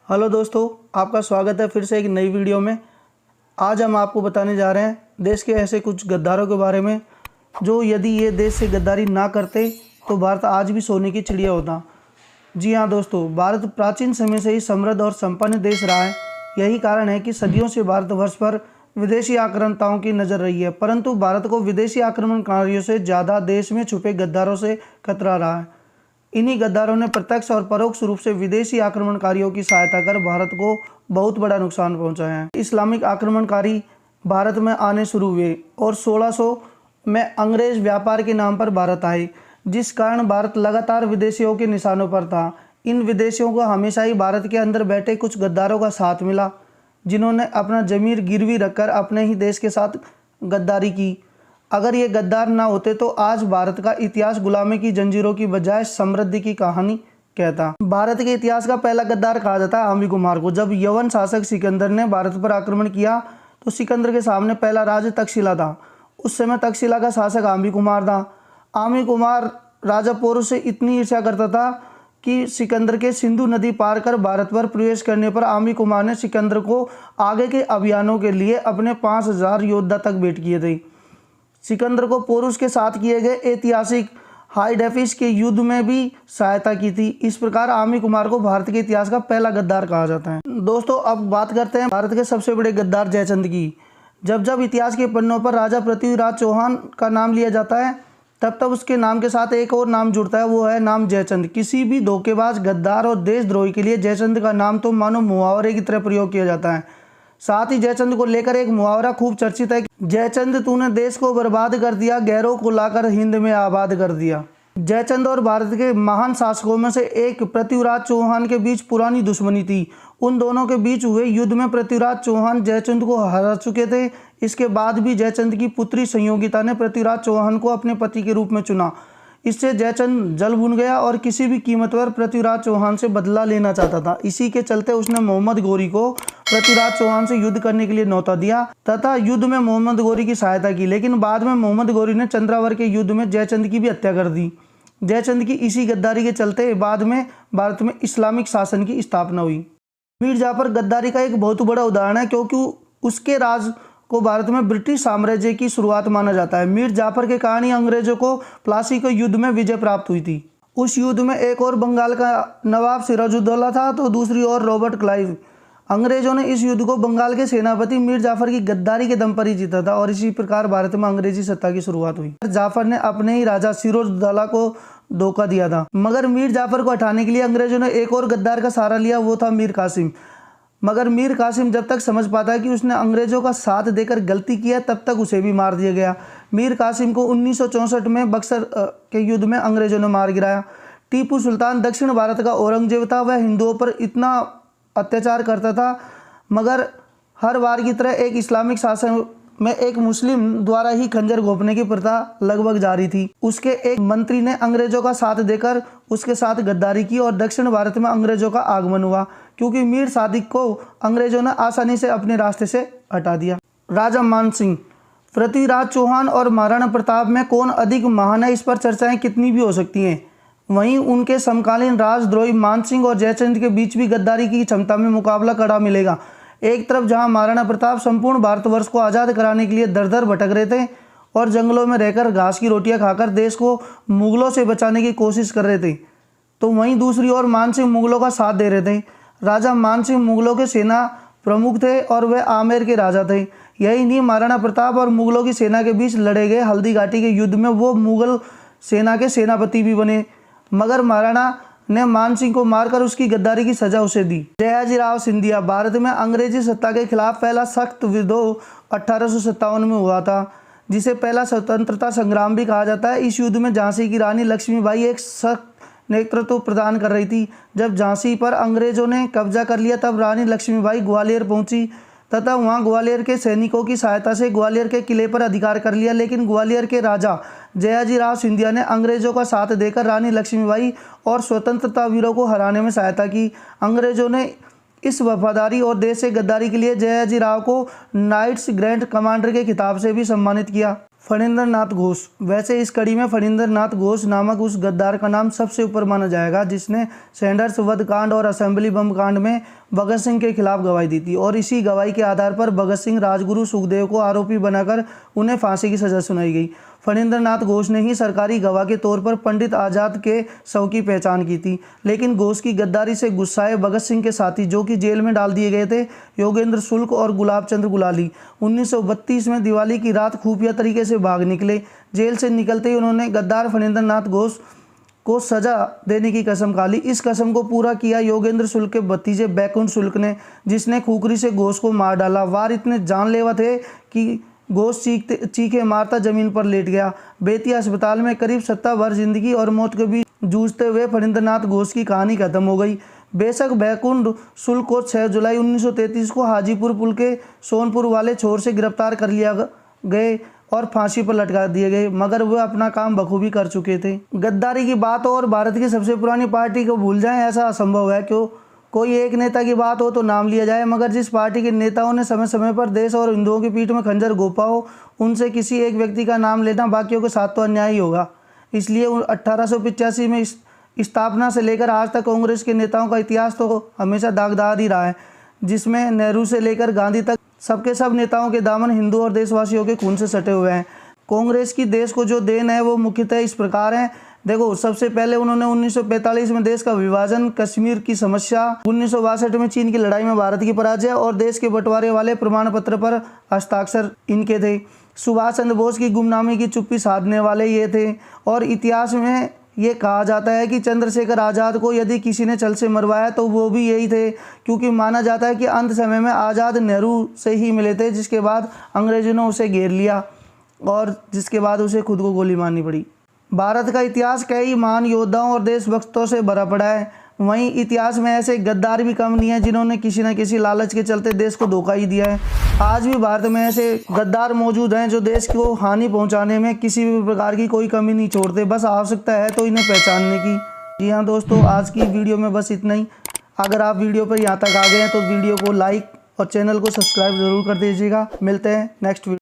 Hello दोस्तों, आपका स्वागत है फिर से एक नई वीडियो में। आज हम आपको बताने जा रहे हैं देश के ऐसे कुछ गद्दारों के बारे में जो यदि ये देश से गद्दारी ना करते तो भारत आज भी सोने की चिड़िया होता। जी हाँ दोस्तों, भारत प्राचीन समय से ही समृद्ध और संपन्न देश रहा है। यही कारण है कि सदियों से भारतवर्ष पर विदेशी आक्रांताओं की नज़र रही है, परंतु भारत को विदेशी आक्रमणकारियों से ज़्यादा देश में छुपे गद्दारों से खतरा रहा है। इन्हीं गद्दारों ने प्रत्यक्ष और परोक्ष रूप से विदेशी आक्रमणकारियों की सहायता कर भारत को बहुत बड़ा नुकसान पहुंचाया है। इस्लामिक आक्रमणकारी भारत में आने शुरू हुए और 1600 में अंग्रेज व्यापार के नाम पर भारत आए, जिस कारण भारत लगातार विदेशियों के निशानों पर था। इन विदेशियों को हमेशा ही भारत के अंदर बैठे कुछ गद्दारों का साथ मिला, जिन्होंने अपना ज़मीर गिरवी रखकर अपने ही देश के साथ गद्दारी की। अगर ये गद्दार ना होते तो आज भारत का इतिहास गुलामी की जंजीरों की बजाय समृद्धि की कहानी कहता। भारत के इतिहास का पहला गद्दार कहा जाता है आमी कुमार को। जब यवन शासक सिकंदर ने भारत पर आक्रमण किया तो सिकंदर के सामने पहला राज्य तक्षशिला था। उस समय तक्षशिला का शासक आमी कुमार था। आमी कुमार राजा पोरुष से इतनी ईर्ष्या करता था कि सिकंदर के सिंधु नदी पार कर भारत पर प्रवेश करने पर आमी कुमार ने सिकंदर को आगे के अभियानों के लिए अपने 5000 योद्धा तक भेंट किए थे। सिकंदर को पोरुष के साथ किए गए ऐतिहासिक हाइडेफिस के युद्ध में भी सहायता की थी। इस प्रकार आमी कुमार को भारत के इतिहास का पहला गद्दार कहा जाता है। दोस्तों, अब बात करते हैं भारत के सबसे बड़े गद्दार जयचंद की। जब जब इतिहास के पन्नों पर राजा पृथ्वीराज चौहान का नाम लिया जाता है तब तब उसके नाम के साथ एक और नाम जुड़ता है, वो है नाम जयचंद। किसी भी धोखेबाज, गद्दार और देशद्रोही के लिए जयचंद का नाम तो मानो मुहावरे की तरह प्रयोग किया जाता है। साथ ही जयचंद को लेकर एक मुहावरा खूब चर्चित है, जयचंद तूने देश को बर्बाद कर दिया, गैरों को लाकर हिंद में आबाद कर दिया। जयचंद और भारत के महान शासकों में से एक पृथ्वीराज चौहान के बीच पुरानी दुश्मनी थी। उन दोनों के बीच हुए युद्ध में पृथ्वीराज चौहान जयचंद को हरा चुके थे। इसके बाद भी जयचंद की पुत्री संयोगिता ने पृथ्वीराज चौहान को अपने पति के रूप में चुना। इससे जयचंद जल भुन गया और किसी भी कीमत पर पृथ्वीराज चौहान से बदला लेना चाहता था। इसी के चलते उसने मोहम्मद गौरी को पृथ्वीराज चौहान से युद्ध करने के लिए न्योता दिया तथा युद्ध में मोहम्मद गौरी की सहायता की। लेकिन बाद में मोहम्मद गौरी ने चंद्रावर के युद्ध में जयचंद की भी हत्या कर दी। जयचंद की इसी गद्दारी के चलते बाद में भारत में इस्लामिक शासन की स्थापना हुई। मीर जाफर गद्दारी का एक बहुत बड़ा उदाहरण है, क्योंकि उसके राज को भारत में ब्रिटिश साम्राज्य की शुरुआत माना जाता है। मीर जाफर के कारण ही अंग्रेजों को प्लासी के युद्ध में विजय प्राप्त हुई थी। उस युद्ध में एक और बंगाल का नवाब सिराजुद्दौला था तो दूसरी ओर रॉबर्ट क्लाइव। अंग्रेजों ने इस युद्ध को बंगाल के सेनापति मीर जाफर की गद्दारी के दम पर ही जीता था और इसी प्रकार भारत में अंग्रेजी सत्ता की शुरुआत हुई। जाफर ने अपने ही राजा सिराजुद्दौला को धोखा दिया था, मगर मीर जाफर को हटाने के लिए अंग्रेजों ने एक और गद्दार का सहारा लिया, वो था मीर कासिम। मगर मीर कासिम जब तक समझ पाता है कि उसने अंग्रेजों का साथ देकर गलती किया तब तक उसे भी मार दिया गया। मीर कासिम को 1964 में बक्सर के युद्ध में अंग्रेजों ने मार गिराया। टीपू सुल्तान दक्षिण भारत का औरंगजेब था। वह हिंदुओं पर इतना अत्याचार करता था, मगर हर बार की तरह एक इस्लामिक शासन में एक मुस्लिम द्वारा ही खंजर घोंपने की प्रथा लगभग जारी थी। उसके एक मंत्री ने अंग्रेजों का साथ देकर उसके साथ गद्दारी की और दक्षिण भारत में अंग्रेजों का आगमन हुआ, क्योंकि मीर सादिक को अंग्रेजों ने आसानी से अपने रास्ते से हटा दिया। राजा मानसिंह, पृथ्वीराज चौहान और महाराणा प्रताप में कौन अधिक महान है, इस पर चर्चाएं कितनी भी हो सकती हैं। वहीं उनके समकालीन राजद्रोही मानसिंह और जयचंद के बीच भी गद्दारी की क्षमता में मुकाबला कड़ा मिलेगा। एक तरफ जहां महाराणा प्रताप संपूर्ण भारतवर्ष को आज़ाद कराने के लिए दर दर भटक रहे थे और जंगलों में रहकर घास की रोटियां खाकर देश को मुगलों से बचाने की कोशिश कर रहे थे, तो वहीं दूसरी ओर मानसिंह मुगलों का साथ दे रहे थे। राजा मानसिंह मुगलों के सेना प्रमुख थे और वे आमेर के राजा थे। यही नहीं, महाराणा प्रताप और मुगलों की सेना के बीच लड़े गए हल्दी घाटी के युद्ध में वो मुगल सेना के सेनापति भी बने, मगर महाराणा ने मानसिंह को मारकर उसकी गद्दारी की सजा उसे दी। जयाजीराव सिंधिया, भारत में अंग्रेजी सत्ता के खिलाफ पहला सख्त विद्रोह 1857 में हुआ था, जिसे पहला स्वतंत्रता संग्राम भी कहा जाता है। इस युद्ध में झांसी की रानी लक्ष्मीबाई एक सख्त नेतृत्व प्रदान कर रही थी। जब झांसी पर अंग्रेजों ने कब्जा कर लिया तब रानी लक्ष्मीबाई ग्वालियर पहुंची तथा वहां ग्वालियर के सैनिकों की सहायता से ग्वालियर के किले पर अधिकार कर लिया। लेकिन ग्वालियर के राजा जयाजीराव सिंधिया ने अंग्रेजों का साथ देकर रानी लक्ष्मीबाई और स्वतंत्रता वीरों को हराने में सहायता की। अंग्रेजों ने इस वफादारी और देश से गद्दारी के लिए जयाजीराव को नाइट्स ग्रैंड कमांडर के खिताब से भी सम्मानित किया। फणींद्र नाथ घोष। वैसे इस कड़ी में फणींद्र नाथ घोष नामक उस गद्दार का नाम सबसे ऊपर माना जाएगा जिसने सैंडर्स वध कांड और असेंबली बम कांड में भगत सिंह के खिलाफ गवाही दी थी, और इसी गवाही के आधार पर भगत सिंह, राजगुरु, सुखदेव को आरोपी बनाकर उन्हें फांसी की सजा सुनाई गई। फणींद्र नाथ घोष ने ही सरकारी गवाह के तौर पर पंडित आजाद के शव की पहचान की थी, लेकिन घोष की गद्दारी से गुस्साए भगत सिंह के साथी, जो कि जेल में डाल दिए गए थे, योगेंद्र शुक्ल और गुलाब चंद्र गुलाली, 1932 में दिवाली की रात खुफिया तरीके से भाग निकले। जेल से निकलते ही उन्होंने गद्दार फणींद्र नाथ घोष को सजा देने की कसम खा ली। इस कसम को पूरा किया योगेंद्र शुक्ल के भतीजे बैकुंठ शुक्ल ने, जिसने खुखरी से घोष को मार डाला। वार इतने जानलेवा थे कि घोष चीखे मारता जमीन पर लेट गया। बेतिया अस्पताल में करीब सप्ताह भर जिंदगी और मौत के बीच जूझते हुए फणींद्र नाथ घोष की कहानी खत्म हो गई। बेशक बैकुंठ शुक्ल को 6 जुलाई 1933 को हाजीपुर पुल के सोनपुर वाले छोर से गिरफ्तार कर लिया गए और फांसी पर लटका दिए गए, मगर वह अपना काम बखूबी कर चुके थे। गद्दारी की बात हो और भारत की सबसे पुरानी पार्टी को भूल जाएं, ऐसा असंभव है। क्यों कोई एक नेता की बात हो तो नाम लिया जाए, मगर जिस पार्टी के नेताओं ने समय समय पर देश और हिंदुओं की पीठ में खंजर घोंपा हो, उनसे किसी एक व्यक्ति का नाम लेना बाकियों के साथ तो अन्याय ही होगा। इसलिए 1885 में स्थापना से लेकर आज तक कांग्रेस के नेताओं का इतिहास तो हमेशा दागदार ही रहा है, जिसमें नेहरू से लेकर गांधी तक सबके सब नेताओं के दामन हिंदू और देशवासियों के खून से सटे हुए हैं। कांग्रेस की देश को जो देन है वो मुख्यतः इस प्रकार है। देखो, सबसे पहले उन्होंने 1945 में देश का विभाजन, कश्मीर की समस्या, 1962 में चीन की लड़ाई में भारत की पराजय और देश के बंटवारे वाले प्रमाण पत्र पर हस्ताक्षर इनके थे। सुभाष चंद्र बोस की गुमनामी की चुप्पी साधने वाले ये थे। और इतिहास में ये कहा जाता है कि चंद्रशेखर आज़ाद को यदि किसी ने छल से मरवाया तो वो भी यही थे, क्योंकि माना जाता है कि अंत समय में आज़ाद नेहरू से ही मिले थे, जिसके बाद अंग्रेजों ने उसे घेर लिया और जिसके बाद उसे खुद को गोली मारनी पड़ी। भारत का इतिहास कई महान योद्धाओं और देशभक्तों से भरा पड़ा है। वहीं इतिहास में ऐसे गद्दार भी कम नहीं है जिन्होंने किसी न किसी लालच के चलते देश को धोखा ही दिया है। आज भी भारत में ऐसे गद्दार मौजूद हैं जो देश को हानि पहुंचाने में किसी भी प्रकार की कोई कमी नहीं छोड़ते, बस आवश्यकता है तो इन्हें पहचानने की। जी हाँ दोस्तों, आज की वीडियो में बस इतना ही। अगर आप वीडियो पर यहाँ तक आ गए हैं तो वीडियो को लाइक और चैनल को सब्सक्राइब ज़रूर कर दीजिएगा। मिलते हैं नेक्स्ट वीडियो।